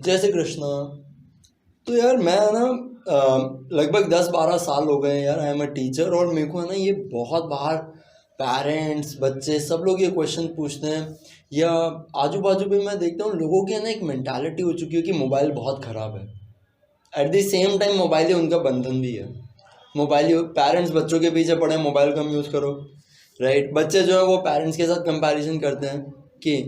जय श्री कृष्णा। तो यार मैं ना लगभग 10-12 साल हो गए हैं यार। आई एम अ टीचर और मेरे को है ना ये बहुत बार पेरेंट्स बच्चे सब लोग ये क्वेश्चन पूछते हैं या आजू बाजू भी मैं देखता हूँ लोगों की है ना एक मेंटालिटी हो चुकी है कि मोबाइल बहुत ख़राब है। At the same time mobile ही उनका बंधन भी है। मोबाइल ही पेरेंट्स बच्चों के पीछे पड़े मोबाइल कम यूज़ करो, राइट। बच्चे जो है वो पेरेंट्स के साथ कंपैरिजन करते हैं कि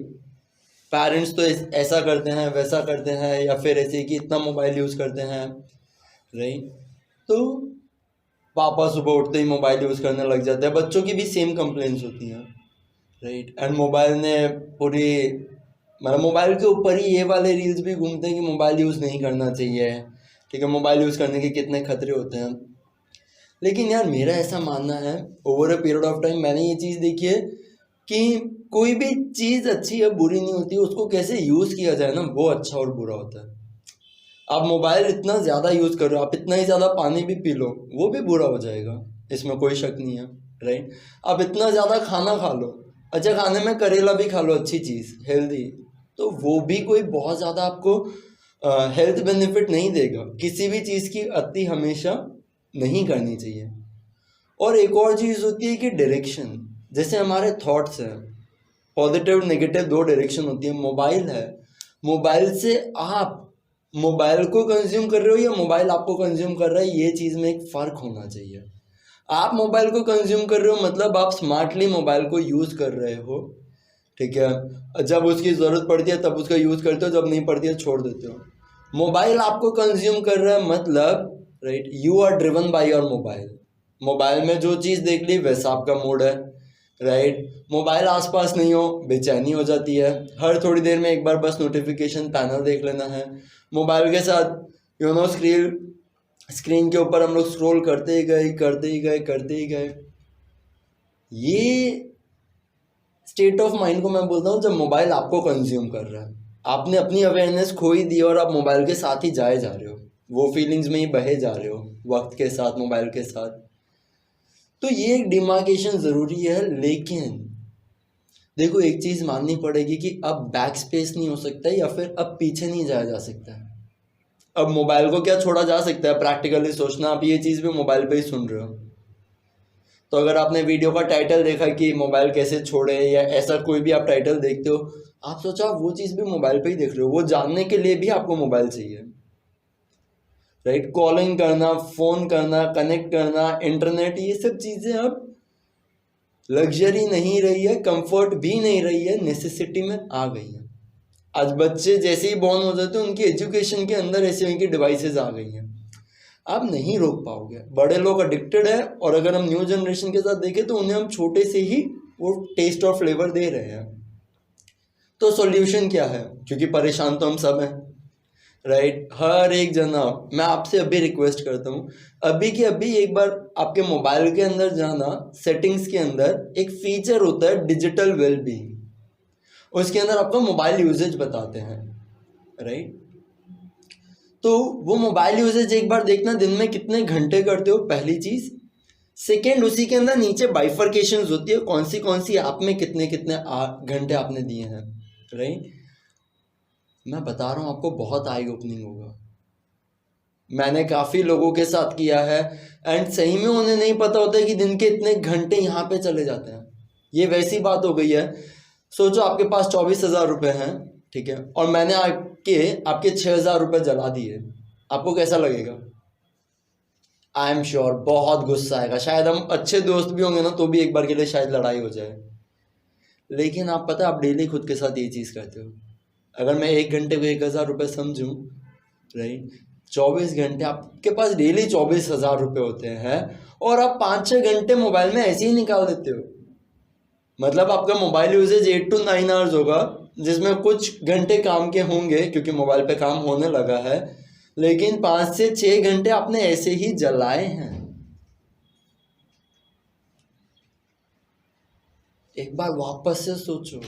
पेरेंट्स तो ऐसा करते हैं वैसा करते हैं या फिर ऐसे कि इतना मोबाइल यूज़ करते हैं, राइट। तो पापा सुबह उठते ही मोबाइल यूज़ करने लग जाते हैं। बच्चों की भी सेम कंप्लेंट्स होती हैं, राइट। एंड मोबाइल ने पूरी मतलब मोबाइल के ऊपर ही ये वाले रील्स भी घूमते हैं कि मोबाइल यूज़ नहीं करना चाहिए, ठीक है। मोबाइल यूज़ करने के कितने खतरे होते हैं। लेकिन यार मेरा ऐसा मानना है over a period of time मैंने ये चीज़ देखी है कि कोई भी चीज़ अच्छी या बुरी नहीं होती, उसको कैसे यूज़ किया जाए ना वो अच्छा और बुरा होता है। आप मोबाइल इतना ज़्यादा यूज़ कर रहे हो, आप इतना ही ज़्यादा पानी भी पी लो वो भी बुरा हो जाएगा, इसमें कोई शक नहीं है, राइट। आप इतना ज़्यादा खाना खा लो, अच्छा खाने में करेला भी खा लो, अच्छी चीज़ हेल्दी, तो वो भी कोई बहुत ज़्यादा आपको हेल्थ बेनिफिट नहीं देगा। किसी भी चीज़ की अति हमेशा नहीं करनी चाहिए। और एक और चीज़ होती है कि डायरेक्शन, जैसे हमारे थॉट्स हैं, पॉजिटिव नेगेटिव दो डायरेक्शन होती है। मोबाइल है, मोबाइल से आप मोबाइल को कंज्यूम कर रहे हो या मोबाइल आपको कंज्यूम कर रहा है, ये चीज़ में एक फ़र्क होना चाहिए। आप मोबाइल को कंज्यूम कर रहे हो मतलब आप स्मार्टली मोबाइल को यूज़ कर रहे हो, ठीक है। जब उसकी ज़रूरत पड़ती है तब उसका यूज़ करते हो, जब नहीं पड़ती है छोड़ देते हो। मोबाइल आपको कंज्यूम कर रहा है मतलब, right, you are driven by your mobile. Mobile में जो चीज़ देख ली वैसा आपका मूड है, राइट। मोबाइल आसपास नहीं हो बेचैनी हो जाती है, हर थोड़ी देर में एक बार बस नोटिफिकेशन पैनल देख लेना है। मोबाइल के साथ स्क्रीन के ऊपर हम लोग स्क्रॉल करते ही गए करते ही गए करते ही गए। ये स्टेट ऑफ माइंड को मैं बोलता हूँ जब मोबाइल आपको कंज्यूम कर रहा है। आपने अपनी अवेयरनेस खो ही दी और आप मोबाइल के साथ ही जाए जा रहे हो, वो फीलिंग्स में ही बहे जा रहे हो वक्त के साथ, मोबाइल के साथ। तो ये एक डिमार्केशन ज़रूरी है। लेकिन देखो एक चीज़ माननी पड़ेगी कि अब बैक स्पेस नहीं हो सकता है या फिर अब पीछे नहीं जाया जा सकता है। अब मोबाइल को क्या छोड़ा जा सकता है, प्रैक्टिकली सोचना। आप ये चीज़ भी मोबाइल पे ही सुन रहे हो, तो अगर आपने वीडियो का टाइटल देखा कि मोबाइल कैसे छोड़े या ऐसा कोई भी आप टाइटल देखते हो, आप सोचो आप वो चीज़ भी मोबाइल पे ही देख रहे हो। वो जानने के लिए भी आपको मोबाइल चाहिए, राइट। कॉलिंग करना, फ़ोन करना, कनेक्ट करना, इंटरनेट, ये सब चीज़ें अब लग्जरी नहीं रही है, कंफर्ट भी नहीं रही है, नेसेसिटी में आ गई है। आज बच्चे जैसे ही बॉर्न हो जाते हैं उनकी एजुकेशन के अंदर ऐसे उनकी डिवाइसेस आ गई हैं, आप नहीं रोक पाओगे। बड़े लोग एडिक्टेड है और अगर हम न्यू जनरेशन के साथ देखें तो उन्हें हम छोटे से ही वो टेस्ट और फ्लेवर दे रहे हैं। तो सॉल्यूशन क्या है, क्योंकि परेशान तो हम सब हैं, राइट। हर एक जना, मैं आपसे अभी रिक्वेस्ट करता हूँ, अभी के अभी एक बार आपके मोबाइल के अंदर जाना, सेटिंग्स के अंदर एक फीचर होता है डिजिटल वेलबींग, उसके अंदर आपका मोबाइल यूजेज बताते हैं, राइट। तो वो मोबाइल यूजेज एक बार देखना, दिन में कितने घंटे करते हो, पहली चीज़। सेकेंड, उसी के अंदर नीचे बाइफर्केशंस होती है, कौन सी ऐप में कितने कितने घंटे आपने दिए हैं, राइट। मैं बता रहा हूँ आपको बहुत आई ओपनिंग होगा। मैंने काफ़ी लोगों के साथ किया है एंड सही में उन्हें नहीं पता होता है कि दिन के इतने घंटे यहाँ पे चले जाते हैं। ये वैसी बात हो गई है, सोचो आपके पास 24,000 रुपये हैं, ठीक है, और मैंने आपके 6,000 रुपये जला दिए, आपको कैसा लगेगा? आई एम श्योर बहुत गुस्सा आएगा। शायद हम अच्छे दोस्त भी होंगे ना तो भी एक बार के लिए शायद लड़ाई हो जाए। लेकिन आप पता आप डेली खुद के साथ ये चीज़ करते हो। अगर मैं 1 घंटे को 1,000 रुपये समझूँ, राइट, 24 घंटे आपके पास डेली 24,000 रुपये होते हैं और आप 5-6 घंटे मोबाइल में ऐसे ही निकाल देते हो। मतलब आपका मोबाइल यूजेज 8 to 9 आवर्स होगा, जिसमें कुछ घंटे काम के होंगे क्योंकि मोबाइल पे काम होने लगा है, लेकिन 5 से 6 घंटे आपने ऐसे ही जलाए हैं। एक बार वापस से सोचो,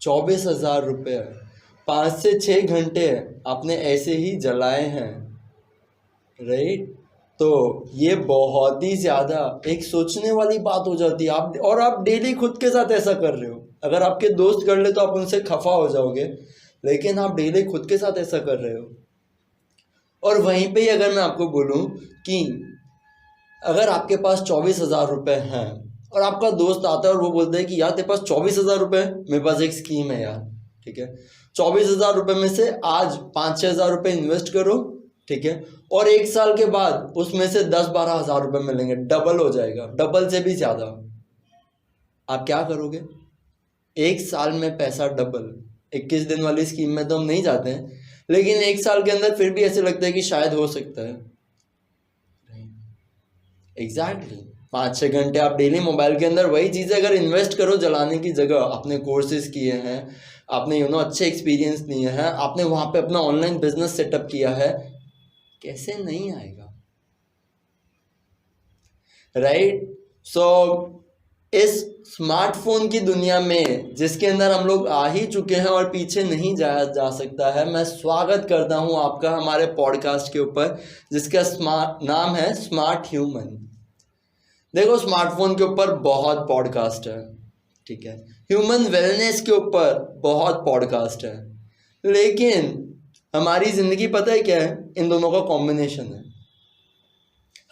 24,000 रुपये 5 से 6 घंटे आपने ऐसे ही जलाए हैं, राइट। तो ये बहुत ही ज़्यादा एक सोचने वाली बात हो जाती है। आप डेली खुद के साथ ऐसा कर रहे हो। अगर आपके दोस्त कर ले तो आप उनसे खफा हो जाओगे, लेकिन आप डेली खुद के साथ ऐसा कर रहे हो। और वहीं पे ही अगर मैं आपको बोलूं कि अगर आपके पास 24,000 रुपये हैं और आपका दोस्त आता है और वो बोलता है कि यार तेरे पास 24,000 रुपये, मेरे पास एक स्कीम है यार, ठीक है, 24,000 रुपये में से आज 5-6 हज़ार रुपये इन्वेस्ट करो, ठीक है, और 1 साल के बाद उसमें से 10-12 हज़ार रुपये मिलेंगे, डबल हो जाएगा, डबल से भी ज़्यादा। आप क्या करोगे? 1 साल में पैसा डबल। 21 दिन वाली स्कीम में तो हम नहीं जाते हैं, लेकिन 1 साल के अंदर फिर भी ऐसे लगता है कि शायद हो सकता है। एग्जैक्टली 5-6 घंटे आप डेली मोबाइल के अंदर वही चीज़ें अगर इन्वेस्ट करो जलाने की जगह, आपने कोर्सेज किए हैं, आपने अच्छे एक्सपीरियंस लिए हैं, आपने वहाँ पे अपना ऑनलाइन बिजनेस सेटअप किया है, कैसे नहीं आएगा? राइट? सो इस स्मार्टफोन की दुनिया में जिसके अंदर हम लोग आ ही चुके हैं और पीछे नहीं जाया जा सकता है, मैं स्वागत करता हूं आपका हमारे पॉडकास्ट के ऊपर जिसका नाम है स्मार्ट ह्यूमन। देखो, स्मार्टफोन के ऊपर बहुत पॉडकास्ट है, ठीक है, ह्यूमन वेलनेस के ऊपर बहुत पॉडकास्ट है, लेकिन हमारी ज़िंदगी पता है क्या है? इन दोनों का कॉम्बिनेशन है।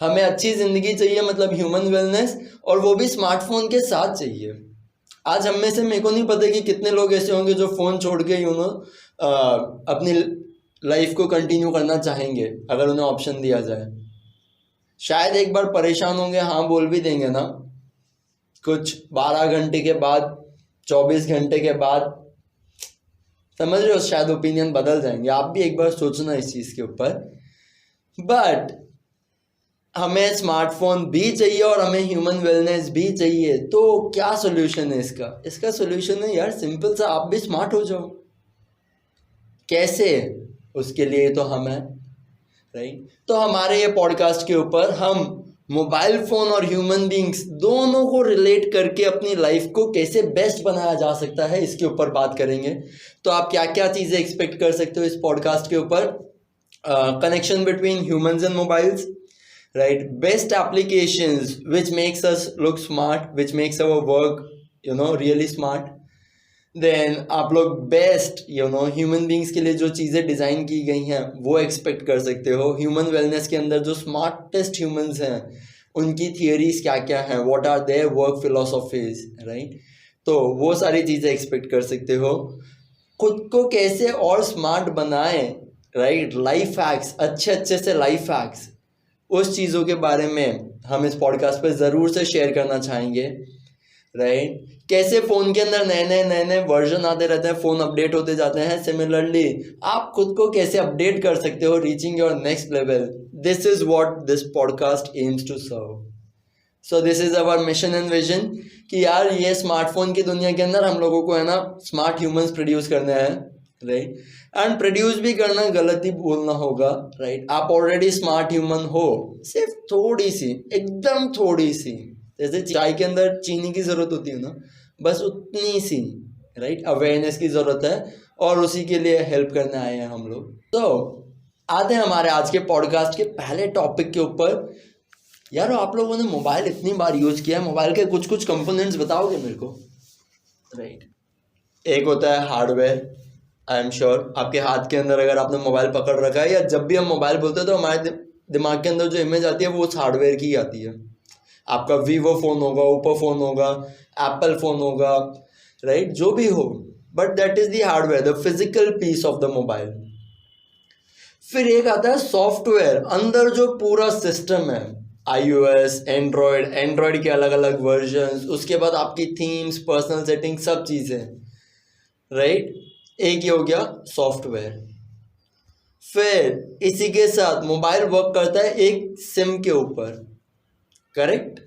हमें अच्छी ज़िंदगी चाहिए, मतलब ह्यूमन वेलनेस, और वो भी स्मार्टफोन के साथ चाहिए। आज हम में से, मेरे को नहीं पता कि कितने लोग ऐसे होंगे जो फ़ोन छोड़ के अपनी लाइफ को कंटिन्यू करना चाहेंगे अगर उन्हें ऑप्शन दिया जाए। शायद एक बार परेशान होंगे, हाँ बोल भी देंगे ना, कुछ 12 घंटे के बाद, 24 घंटे के बाद, समझ रहे हो, शायद ओपिनियन बदल जाएंगे। आप भी एक बार सोचना इस चीज़ के ऊपर। बट हमें स्मार्टफोन भी चाहिए और हमें ह्यूमन वेलनेस भी चाहिए, तो क्या सोल्यूशन है इसका? इसका सोल्यूशन है यार सिंपल सा, आप भी स्मार्ट हो जाओ। कैसे? उसके लिए तो हम हैं, राइट? तो हमारे ये पॉडकास्ट के ऊपर हम मोबाइल फ़ोन और ह्यूमन बींग्स दोनों को रिलेट करके अपनी लाइफ को कैसे बेस्ट बनाया जा सकता है, इसके ऊपर बात करेंगे। तो आप क्या क्या चीज़ें एक्सपेक्ट कर सकते हो इस पॉडकास्ट के ऊपर? Connection between humans and mobiles, right? Best applications which makes us look smart, which makes our work really smart. Then आप लोग बेस्ट ह्यूमन बींग्स के लिए जो चीज़ें डिज़ाइन की गई हैं वो एक्सपेक्ट कर सकते हो। ह्यूमन वेलनेस के अंदर जो स्मार्टेस्ट ह्यूमंस हैं उनकी थियरीज क्या क्या हैं, what are their work philosophies, right? तो वो सारी चीज़ें एक्सपेक्ट कर सकते हो। खुद को कैसे और स्मार्ट बनाएं, राइट? लाइफ हैक्स, अच्छे से लाइफ हैक्स, उस चीज़ों के बारे में हम इस पॉडकास्ट पे ज़रूर से शेयर करना चाहेंगे, राइट? कैसे फ़ोन के अंदर नए वर्जन आते रहते हैं, फ़ोन अपडेट होते जाते हैं, सिमिलरली आप खुद को कैसे अपडेट कर सकते हो, reaching your next level. This is what this podcast aims to serve. So this is our mission and vision कि यार ये स्मार्टफोन की दुनिया के अंदर हम लोगों को स्मार्ट ह्यूमंस प्रोड्यूस करने हैं, राइट? एंड प्रोड्यूस भी करना गलत ही बोलना होगा, राइट? आप ऑलरेडी स्मार्ट ह्यूमन हो, सिर्फ थोड़ी सी, एकदम थोड़ी सी, जैसे चाय के अंदर चीनी की ज़रूरत होती है ना, बस उतनी सी, राइट, अवेयरनेस की ज़रूरत है, और उसी के लिए हेल्प करने आए हैं हम लोग। तो आते हैं हमारे आज के पॉडकास्ट के पहले टॉपिक के ऊपर। यार, आप लोगों ने मोबाइल इतनी बार यूज़ किया है, मोबाइल के कुछ कंपोनेंट्स बताओगे मेरे को, राइट? एक होता है हार्डवेयर। आई एम श्योर आपके हाथ के अंदर अगर आपने मोबाइल पकड़ रखा है, या जब भी हम मोबाइल बोलते हैं तो हमारे दिमाग के अंदर जो इमेज आती है वो उस हार्डवेयर की आती है। आपका वीवो फ़ोन होगा, ओप्पो फ़ोन होगा, एप्पल फ़ोन होगा, राइट? जो भी हो, but that is the hardware, the physical piece of the mobile. फिर एक आता है सॉफ्टवेयर, अंदर जो पूरा सिस्टम है, iOS, एंड्रॉयड के अलग अलग वर्जन्स, उसके बाद आपकी थीम्स, पर्सनल सेटिंग, सब चीज़ें, राइट? एक ही हो गया सॉफ्टवेयर। फिर इसी के साथ मोबाइल वर्क करता है एक सिम के ऊपर, करेक्ट?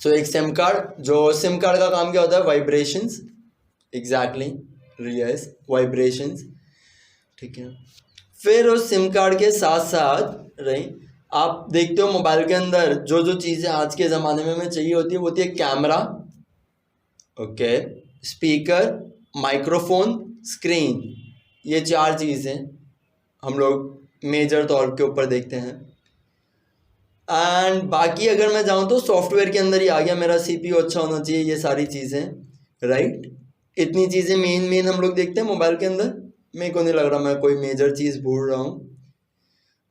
सो एक सिम कार्ड, जो सिम कार्ड का काम क्या होता है? वाइब्रेशंस, एग्जैक्टली, यस, वाइब्रेशंस, ठीक है। फिर उस सिम कार्ड के साथ साथ, राइट, आप देखते हो मोबाइल के अंदर जो जो चीज़ें आज के ज़माने में हमें चाहिए होती है, वो होती है camera, okay, speaker, microphone, screen. ये 4 चीज़ें हम लोग मेजर तौर के ऊपर देखते हैं। एंड बाकी अगर मैं जाऊँ तो सॉफ्टवेयर के अंदर ही आ गया, मेरा CPU अच्छा होना चाहिए, ये सारी चीज़ें, राइट? इतनी चीज़ें मेन हम लोग देखते हैं मोबाइल के अंदर। मेरे को नहीं लग रहा मैं कोई मेजर चीज़ भूल रहा हूँ।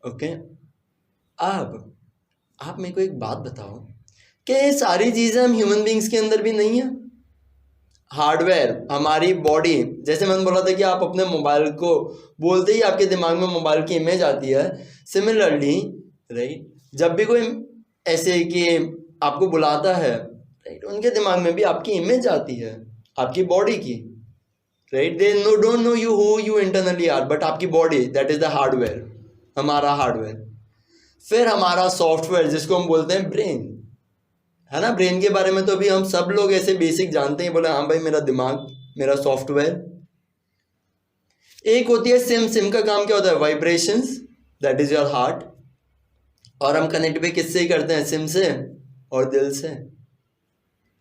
ओके, अब आप मेरे को एक बात बताओ कि ये सारी चीज़ें हम ह्यूमन बींग्स के अंदर भी नहीं है। हार्डवेयर, हमारी बॉडी, जैसे मैंने बोला था कि आप अपने मोबाइल को बोलते ही आपके दिमाग में मोबाइल की इमेज आती है। सिमिलरली राइट, जब भी कोई ऐसे कि आपको बुलाता है राइट, उनके दिमाग में भी आपकी इमेज आती है, आपकी बॉडी की। Right, they don't know you who you internally are, but आपकी body, that is the hardware, हमारा हार्डवेयर। फिर हमारा सॉफ्टवेयर जिसको हम बोलते हैं ब्रेन, है ना। ब्रेन के बारे में तो अभी हम सब लोग ऐसे बेसिक जानते हैं, बोले हाँ भाई मेरा दिमाग, मेरा सॉफ्टवेयर। एक होती है सिम। सिम का काम क्या होता है? Vibrations, that is your heart. और हम कनेक्ट भी किससे ही करते हैं? सिम से और दिल से,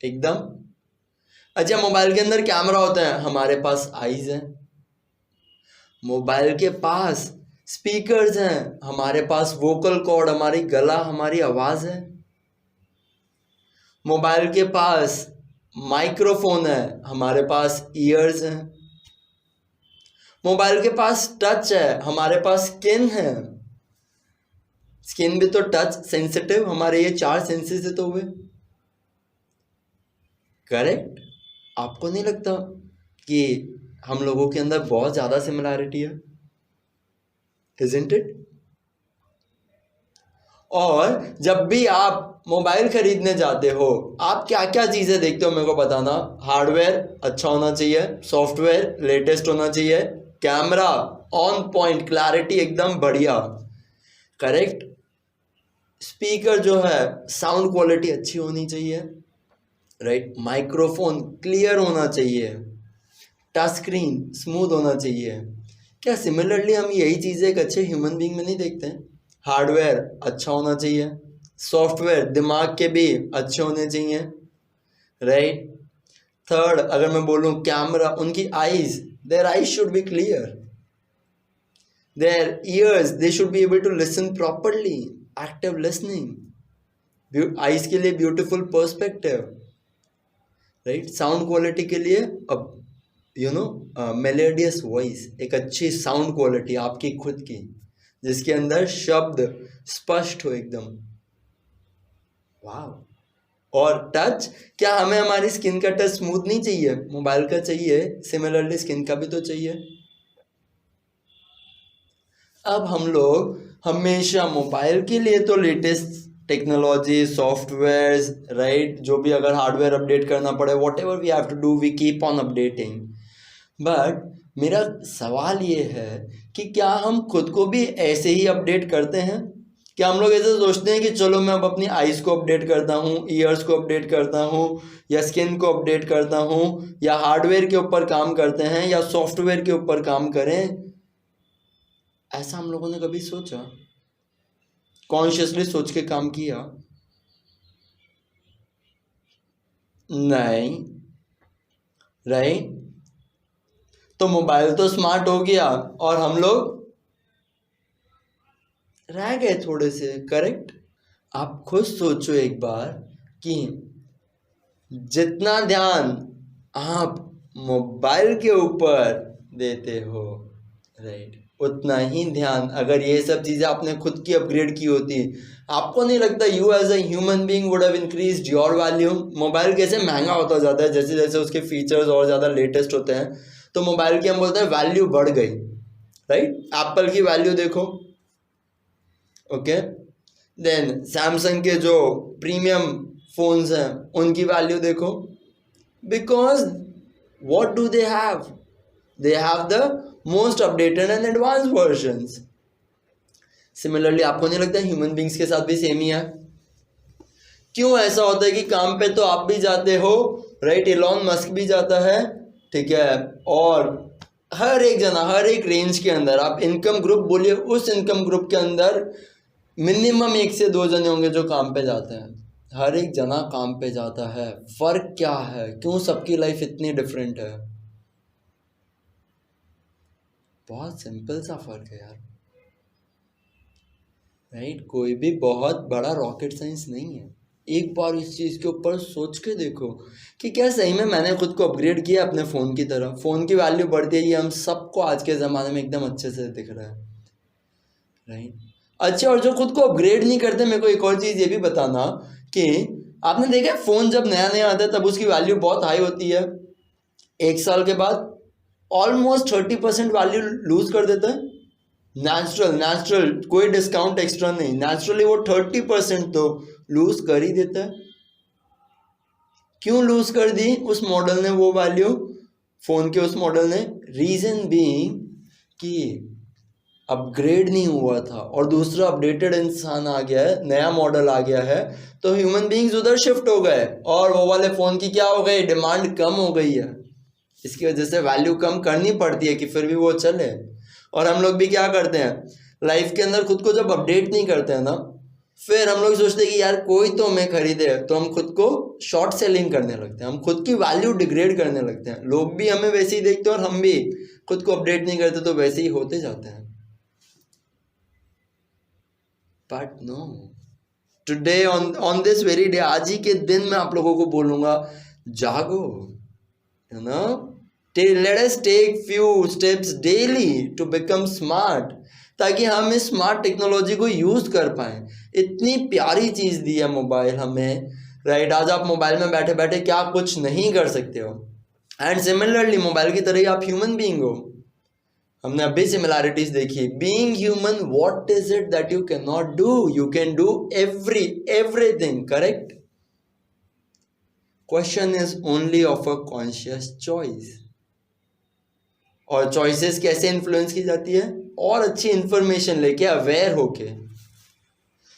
एकदम। अच्छा, मोबाइल के अंदर कैमरा होता है, हमारे पास आईज है। मोबाइल के पास स्पीकर्स हैं, हमारे पास वोकल कॉर्ड, हमारी गला, हमारी आवाज है। मोबाइल के पास माइक्रोफोन है, हमारे पास ईयर्स हैं। मोबाइल के पास टच है, हमारे पास स्किन है। स्किन भी तो टच सेंसिटिव, हमारे ये 4 सेंसेस है तो हुए। करेक्ट। आपको नहीं लगता कि हम लोगों के अंदर बहुत ज्यादा सिमिलैरिटी है? Isn't it? और जब भी आप मोबाइल खरीदने जाते हो, आप क्या क्या चीजें देखते हो मेरे को बताना। हार्डवेयर अच्छा होना चाहिए, सॉफ्टवेयर लेटेस्ट होना चाहिए, कैमरा ऑन पॉइंट, क्लैरिटी एकदम बढ़िया, करेक्ट। स्पीकर जो है, साउंड क्वालिटी अच्छी होनी चाहिए, राइट। माइक्रोफोन क्लियर होना चाहिए, टच स्क्रीन स्मूथ होना चाहिए। क्या सिमिलरली हम यही चीज़ें एक अच्छे ह्यूमन बीइंग में नहीं देखते हैं? हार्डवेयर अच्छा होना चाहिए, सॉफ्टवेयर दिमाग के भी अच्छे होने चाहिए, राइट। थर्ड, अगर मैं बोलूं कैमरा, उनकी eyes, their eyes should be clear, their ears, they should be able to listen properly, active listening. Eyes के लिए beautiful perspective, right. Sound quality के लिए अब मेलोडियस वॉइस, एक अच्छी साउंड क्वालिटी आपकी खुद की, जिसके अंदर शब्द स्पष्ट हो एकदम। वाह। और टच, क्या हमें हमारी स्किन का टच स्मूथ नहीं चाहिए? मोबाइल का चाहिए, सिमिलरली स्किन का भी तो चाहिए। अब हम लोग हमेशा मोबाइल के लिए तो लेटेस्ट टेक्नोलॉजी, सॉफ्टवेयर्स, राइट, जो भी अगर हार्डवेयर अपडेट करना पड़े, whatever we have to do, we keep on updating. But मेरा सवाल ये है कि क्या हम खुद को भी ऐसे ही अपडेट करते हैं? क्या हम लोग ऐसे सोचते हैं कि चलो मैं अब अपनी आईज को अपडेट करता हूँ, ईयर्स को अपडेट करता हूँ, या स्किन को अपडेट करता हूँ, या हार्डवेयर के ऊपर काम करते हैं, या सॉफ्टवेयर के ऊपर काम करें? ऐसा हम लोगों ने कभी सोचा? कॉन्शियसली सोच के काम किया? नहीं, राइट। तो मोबाइल तो स्मार्ट हो गया और हम लोग रह गए थोड़े से, करेक्ट। आप खुद सोचो एक बार कि जितना ध्यान आप मोबाइल के ऊपर देते हो, राइट, उतना ही ध्यान अगर ये सब चीज़ें आपने खुद की अपग्रेड की होती, आपको नहीं लगता you as a human being would have increased your value? Mobile कैसे महंगा होता जाता है, जैसे जैसे उसके फीचर्स और ज़्यादा लेटेस्ट होते हैं, तो मोबाइल की हम बोलते हैं वैल्यू बढ़ गई, राइट। एप्पल की वैल्यू देखो, ओके। देन सैमसंग के जो प्रीमियम फोन्स हैं उनकी वैल्यू देखो, because what do they have? They have the most updated and advanced versions. Similarly, आपको नहीं लगता ह्यूमन बींग्स के साथ भी सेम ही है? क्यों ऐसा होता है कि काम पे तो आप भी जाते हो, राइट, इलॉन मस्क भी जाता है, ठीक है, और हर एक जना, हर एक रेंज के अंदर, आप इनकम ग्रुप बोलिए, उस इनकम ग्रुप के अंदर मिनिमम 1 से 2 जने होंगे जो काम पे जाते हैं। हर एक जना काम पे जाता है। फर्क क्या है? क्यों सबकी लाइफ इतनी डिफरेंट है? बहुत सिंपल सा फर्क है यार, राइट। कोई भी बहुत बड़ा रॉकेट साइंस नहीं है, एक बार इस चीज़ के ऊपर सोच के देखो कि क्या सही में मैंने खुद को अपग्रेड किया अपने फ़ोन की तरह। फ़ोन की वैल्यू बढ़ती है, ये हम सबको आज के ज़माने में एकदम अच्छे से दिख रहा है, राइट। अच्छा, और जो खुद को अपग्रेड नहीं करते, मेरे को एक और चीज़ ये भी बताना कि आपने देखा है फ़ोन जब नया नया आता है तब उसकी वैल्यू बहुत हाई होती है, 1 साल के बाद ऑलमोस्ट 30% वैल्यू लूज कर देता है। नेचुरल, कोई डिस्काउंट एक्स्ट्रा नहीं, नेचुरली वो 30% तो लूज कर ही देता है। क्यों लूज कर दी उस मॉडल ने वो वैल्यू, फोन के उस मॉडल ने? रीजन बीइंग कि अपग्रेड नहीं हुआ था और दूसरा अपडेटेड इंसान आ गया है, नया मॉडल आ गया है, तो ह्यूमन बीइंग्स उधर शिफ्ट हो गए और वो वाले फोन की क्या हो गई, डिमांड कम हो गई है। इसकी वजह से वैल्यू कम करनी पड़ती है कि फिर भी वो चले। और हम लोग भी क्या करते हैं लाइफ के अंदर, खुद को जब अपडेट नहीं करते हैं ना, फिर हम लोग सोचते हैं कि यार कोई तो हमें खरीदे, तो हम खुद को शॉर्ट सेलिंग करने लगते हैं, हम खुद की वैल्यू डिग्रेड करने लगते हैं। लोग भी हमें वैसे ही देखते हैं और हम भी खुद को अपडेट नहीं करते तो वैसे ही होते जाते हैं। But no, today on this very day, आज ही के दिन मैं आप लोगों को बोलूंगा, जागो, you know, let us take few steps daily to become smart, ताकि हम इस स्मार्ट टेक्नोलॉजी को यूज कर पाए। इतनी प्यारी चीज दी है मोबाइल हमें, राइट। आज आप मोबाइल में बैठे बैठे क्या कुछ नहीं कर सकते हो, एंड सिमिलरली मोबाइल की तरह ही आप ह्यूमन बीइंग हो। हमने अभी सिमिलैरिटीज देखी। Being human, what is it that you can not do? You can do everything, correct? Question is only of a conscious choice. और चॉइसेस कैसे इन्फ्लुएंस की जाती है? और अच्छी इंफॉर्मेशन लेके, अवेयर होके।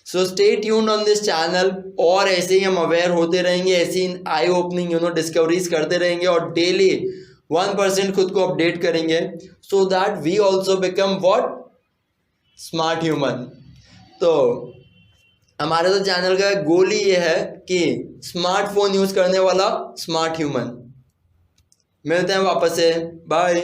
So stay tuned on this channel, और ऐसे ही हम अवेयर होते रहेंगे, ऐसी आई ओपनिंग डिस्कवरीज करते रहेंगे और डेली 1% खुद को अपडेट करेंगे, so that we also become what? Smart human. तो हमारे तो चैनल का गोल ही ये है कि स्मार्टफोन यूज करने वाला स्मार्ट ह्यूमन। मिलते हैं वापस से, बाय।